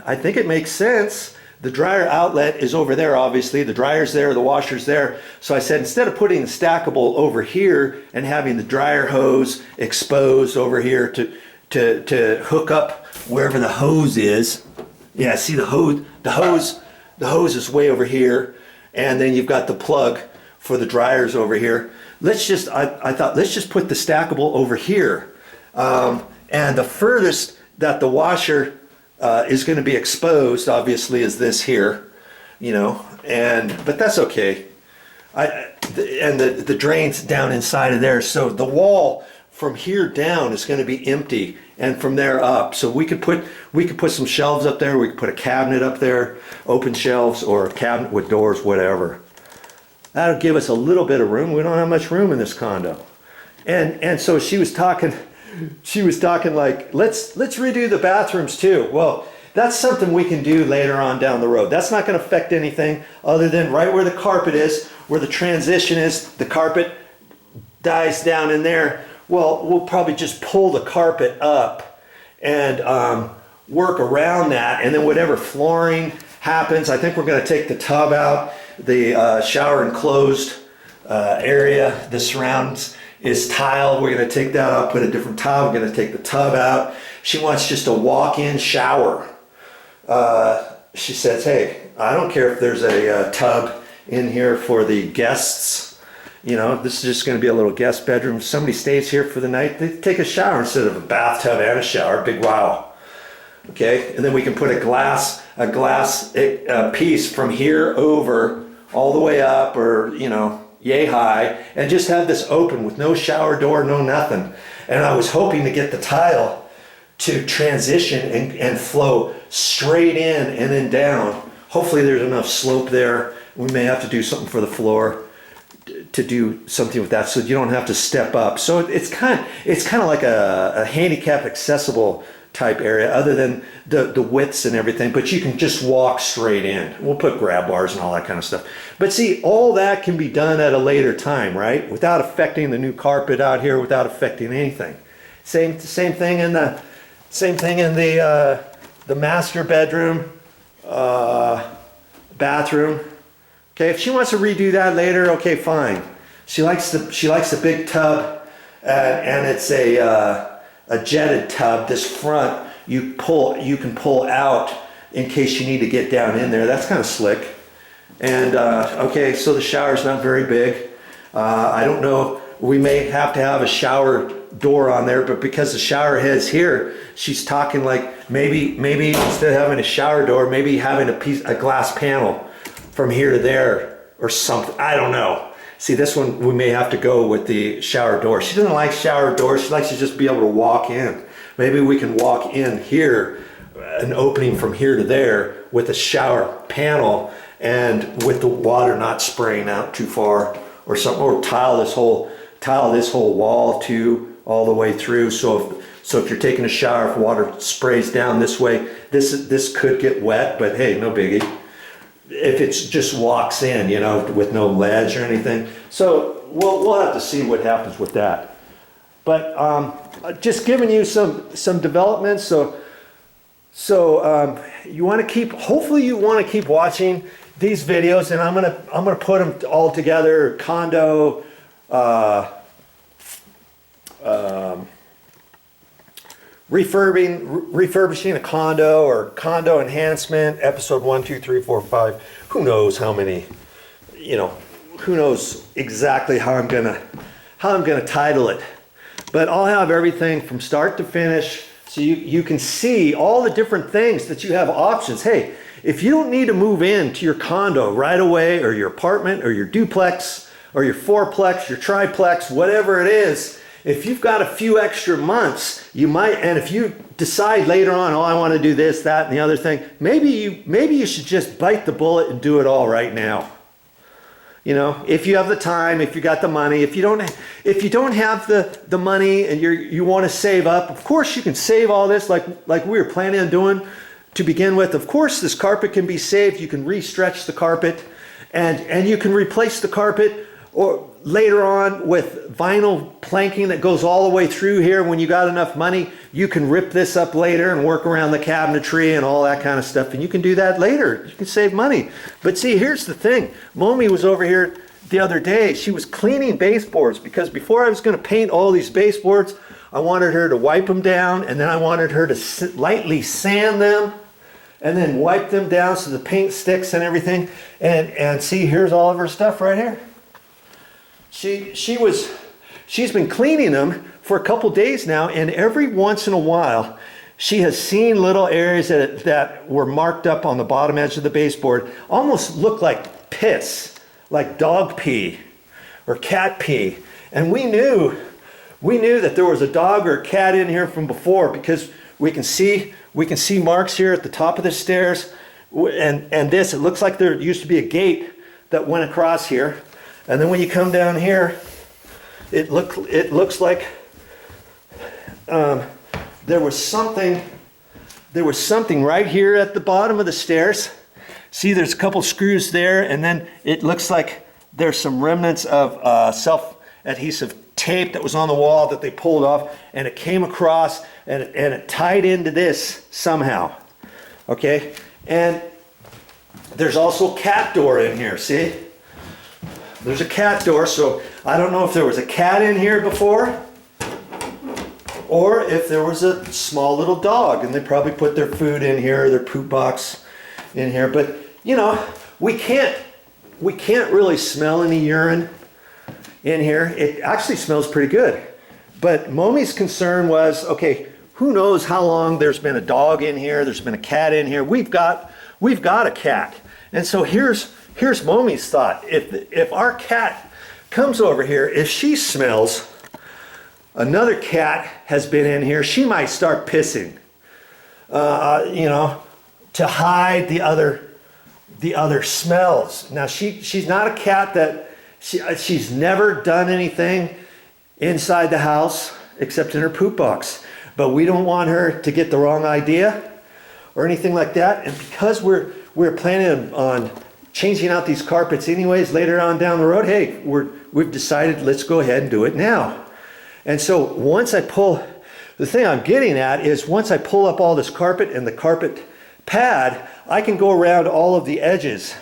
I think it makes sense. The dryer outlet is over there, obviously. The dryer's there, the washer's there. So I said, instead of putting the stackable over here and having the dryer hose exposed over here to hook up wherever the hose is. Yeah, see the hose is way over here. And then you've got the plug for the dryers over here. I thought, let's just put the stackable over here. And the furthest that the washer is going to be exposed, obviously, is this here, you know, but that's okay. And the drain's down inside of there, so the wall from here down is going to be empty, and from there up. So we could put some shelves up there. We could put a cabinet up there, open shelves, or a cabinet with doors, whatever. That'll give us a little bit of room. We don't have much room in this condo, and so she was talking. She was talking like, let's redo the bathrooms too. Well, that's something we can do later on down the road. That's not going to affect anything other than right where the carpet is, where the transition is, the carpet dies down in there. Well, we'll probably just pull the carpet up and work around that. And then whatever flooring happens, I think we're going to take the tub out, the shower enclosed area, the surrounds is tile. We're going to take that out, put a different tile. We're going to take the tub out. She wants just a walk-in shower. She says, hey, I don't care if there's a tub in here for the guests. You know, this is just going to be a little guest bedroom. If somebody stays here for the night, they take a shower instead of a bathtub and a shower. Big wow. Okay, and then we can put a glass piece from here over all the way up, or, you know, yay high, and just have this open with no shower door, no nothing. And I was hoping to get the tile to transition and flow straight in and then down. Hopefully there's enough slope there. We may have to do something for the floor to do something with that, so you don't have to step up. So it's kind of like a handicap accessible type area, other than the widths and everything, but you can just walk straight in. We'll put grab bars and all that kind of stuff. But see, all that can be done at a later time, right? Without affecting the new carpet out here, without affecting anything. Same thing in the master bedroom, bathroom. Okay, if she wants to redo that later, okay, fine. She likes the big tub, and it's a jetted tub. This front you can pull out in case you need to get down in there. That's kind of slick. And okay, so the shower's not very big. I don't know, we may have to have a shower door on there, but because the shower head's here, she's talking like maybe instead of having a shower door, maybe having a glass panel from here to there or something. I don't know. See, this one, we may have to go with the shower door. She doesn't like shower doors. She likes to just be able to walk in. Maybe we can walk in here, an opening from here to there with a shower panel, and with the water not spraying out too far or something, or tile this whole wall too, all the way through. So if you're taking a shower, if water sprays down this way, this could get wet, but hey, no biggie. If it just walks in, you know, with no ledge or anything. So we'll have to see what happens with that. But just giving you some developments. So you want to hopefully you want to keep watching these videos, and I'm gonna put them all together. Condo, refurbishing a condo, or condo enhancement, episode 1, 2, 3, 4, 5. Who knows how many, you know, who knows exactly how I'm gonna title it. But I'll have everything from start to finish, so you can see all the different things that you have options. Hey, if you don't need to move into your condo right away, or your apartment, or your duplex, or your fourplex, your triplex, whatever it is, if you've got a few extra months, you might, and if you decide later on, oh, I want to do this, that, and the other thing, maybe you should just bite the bullet and do it all right now. You know, if you have the time, if you got the money, if you don't have the money and you want to save up, of course you can save all this like we were planning on doing to begin with. Of course, this carpet can be saved. You can re-stretch the carpet, and you can replace the carpet or later on with vinyl planking that goes all the way through here, when you got enough money, you can rip this up later and work around the cabinetry and all that kind of stuff. And you can do that later. You can save money. But see, here's the thing. Momi was over here the other day. She was cleaning baseboards because before I was going to paint all these baseboards, I wanted her to wipe them down, and then I wanted her to lightly sand them and then wipe them down so the paint sticks and everything. And see, here's all of her stuff right here. She's been cleaning them for a couple days now, and every once in a while she has seen little areas that were marked up on the bottom edge of the baseboard, almost look like piss, like dog pee or cat pee. And we knew that there was a dog or a cat in here from before, because we can see marks here at the top of the stairs, and this, it looks like there used to be a gate that went across here. And then when you come down here, it looks like there was something right here at the bottom of the stairs. See, there's a couple screws there, and then it looks like there's some remnants of self-adhesive tape that was on the wall that they pulled off, and it came across and it tied into this somehow. Okay, and there's also a cat door in here. See? There's a cat door, so I don't know if there was a cat in here before or if there was a small little dog, and they probably put their food in here, their poop box in here. But you know, we can't really smell any urine in here. It actually smells pretty good. But Momi's concern was, okay, who knows how long there's been a dog in here, there's been a cat in here. We've got a cat. And so here's Momi's thought. If our cat comes over here, if she smells another cat has been in here, she might start pissing, you know, to hide the other smells. Now she's not a cat that she's never done anything inside the house except in her poop box. But we don't want her to get the wrong idea or anything like that. And because we're planning on changing out these carpets anyways later on down the road, hey, we've decided let's go ahead and do it now. And so once I pull, the thing I'm getting at is once I pull up all this carpet and the carpet pad, I can go around all of the edges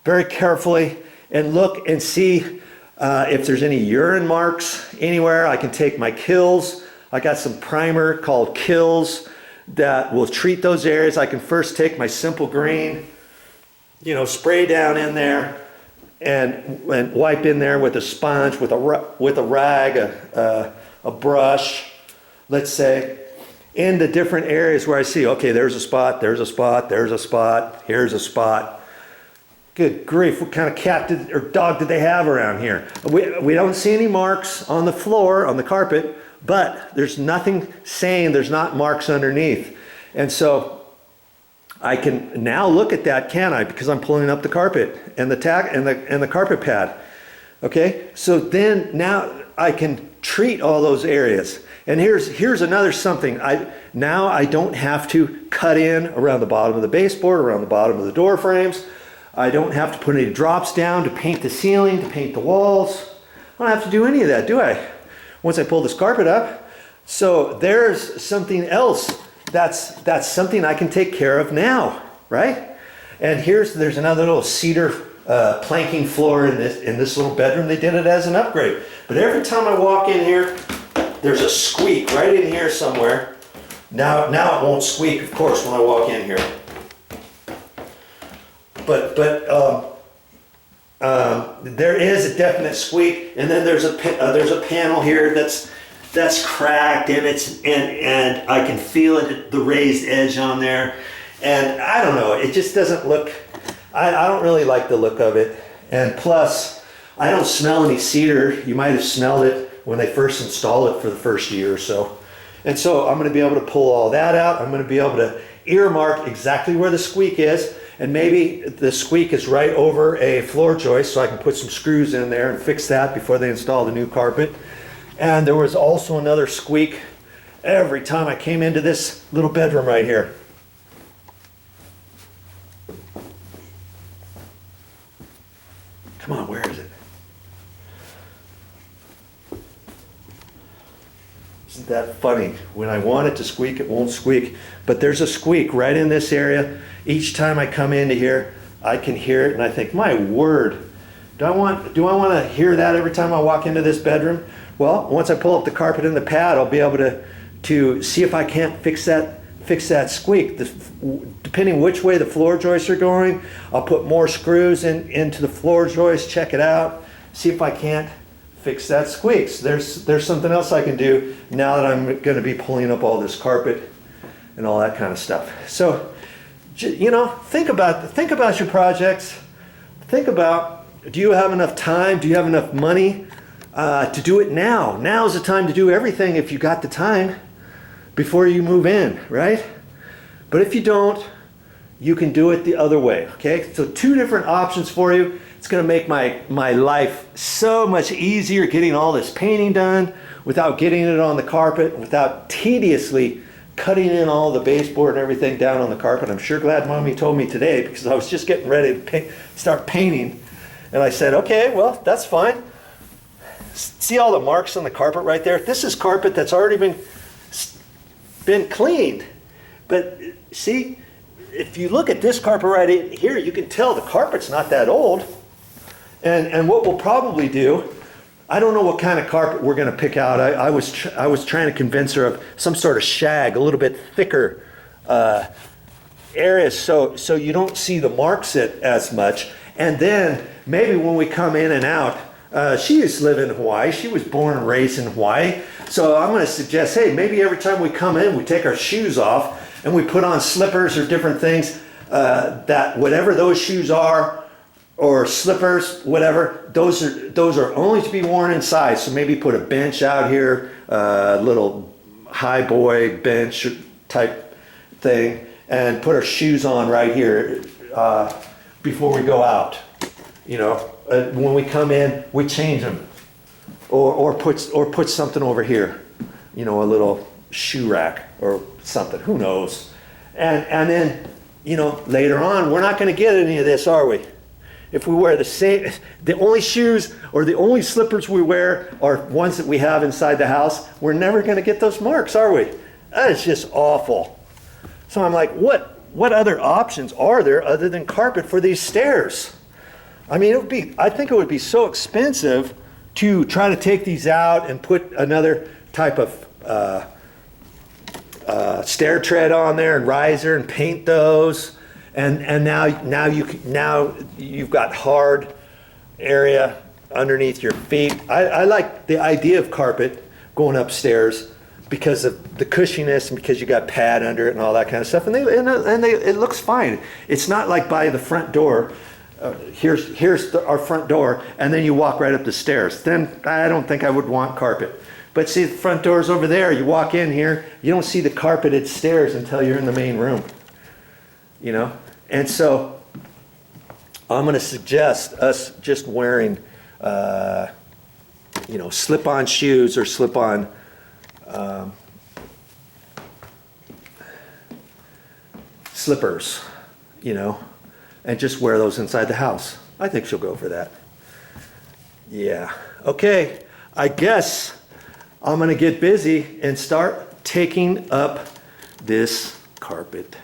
very carefully and look and see if there's any urine marks anywhere. I can take my Kills. I got some primer called Kills that will treat those areas. I can first take my simple green, you know, spray down in there and wipe in there with a sponge, with a rag, a brush, let's say, in the different areas where I see, okay, there's a spot, there's a spot, there's a spot, here's a spot. Good grief, what kind of cat or dog did they have around here? We don't see any marks on the floor, on the carpet, but there's nothing saying there's not marks underneath. And so I can now look at that, can I? Because I'm pulling up the carpet and the carpet pad. Okay, so then now I can treat all those areas. And here's another something. Now I don't have to cut in around the bottom of the baseboard, around the bottom of the door frames. I don't have to put any drops down to paint the ceiling, to paint the walls. I don't have to do any of that, do I? Once I pull this carpet up. So there's something else that's something I can take care of now, right? And there's another little cedar planking floor in this little bedroom. They did it as an upgrade. But every time I walk in here, there's a squeak right in here somewhere. Now it won't squeak, of course, when I walk in here. But there is a definite squeak, and then there's a panel here that's cracked, and I can feel it, the raised edge on there, and I don't know, it just doesn't look. I don't really like the look of it, and plus I don't smell any cedar. You might have smelled it when they first installed it for the first year or so, and so I'm going to be able to pull all that out. I'm going to be able to earmark exactly where the squeak is. And maybe the squeak is right over a floor joist, so I can put some screws in there and fix that before they install the new carpet. And there was also another squeak every time I came into this little bedroom right here. Come on, where is it? that funny. When I want it to squeak, it won't squeak. But there's a squeak right in this area. Each time I come into here, I can hear it, and I think, my word, do I want to hear that every time I walk into this bedroom? Well, once I pull up the carpet and the pad, I'll be able to see if I can't fix that squeak. Depending which way the floor joists are going, I'll put more screws into the floor joist, check it out, see if I can't fix that squeaks. There's something else I can do now that I'm going to be pulling up all this carpet and all that kind of stuff. So, you know, think about your projects. Think about, do you have enough time? Do you have enough money to do it now? Now is the time to do everything if you got the time before you move in, right? But if you don't, you can do it the other way, okay? So 2 different options for you. It's gonna make my life so much easier getting all this painting done without getting it on the carpet, without tediously cutting in all the baseboard and everything down on the carpet. I'm sure glad Mommy told me today, because I was just getting ready to start painting. And I said, okay, well, that's fine. See all the marks on the carpet right there? This is carpet that's already been cleaned. But see, if you look at this carpet right in here, you can tell the carpet's not that old. And what we'll probably do, I don't know what kind of carpet we're going to pick out. I was trying to convince her of some sort of shag, a little bit thicker area, so you don't see the marks as much. And then maybe when we come in and out, she used to live in Hawaii. She was born and raised in Hawaii. So I'm going to suggest, hey, maybe every time we come in, we take our shoes off and we put on slippers or different things that whatever those shoes are, or slippers, whatever, those are only to be worn inside. So maybe put a bench out here, a little high boy bench type thing, and put our shoes on right here before we go out. You know, when we come in, we change them, or put something over here. You know, a little shoe rack or something. Who knows? And then, you know, later on, we're not going to get any of this, are we? If we wear the only shoes or the only slippers we wear are ones that we have inside the house, we're never going to get those marks, are we? That is just awful. So I'm like, what other options are there other than carpet for these stairs? I mean, I think it would be so expensive to try to take these out and put another type of stair tread on there and riser and paint those. And now you've got hard area underneath your feet. I like the idea of carpet going upstairs because of the cushiness and because you got pad under it and all that kind of stuff. And it looks fine. It's not like by the front door. Here's our front door, and then you walk right up the stairs. Then I don't think I would want carpet. But see, the front door's over there. You walk in here, you don't see the carpeted stairs until you're in the main room. You know? And so I'm going to suggest us just wearing, you know, slip-on shoes or slip-on slippers, you know, and just wear those inside the house. I think she'll go for that. Yeah. Okay. I guess I'm going to get busy and start taking up this carpet.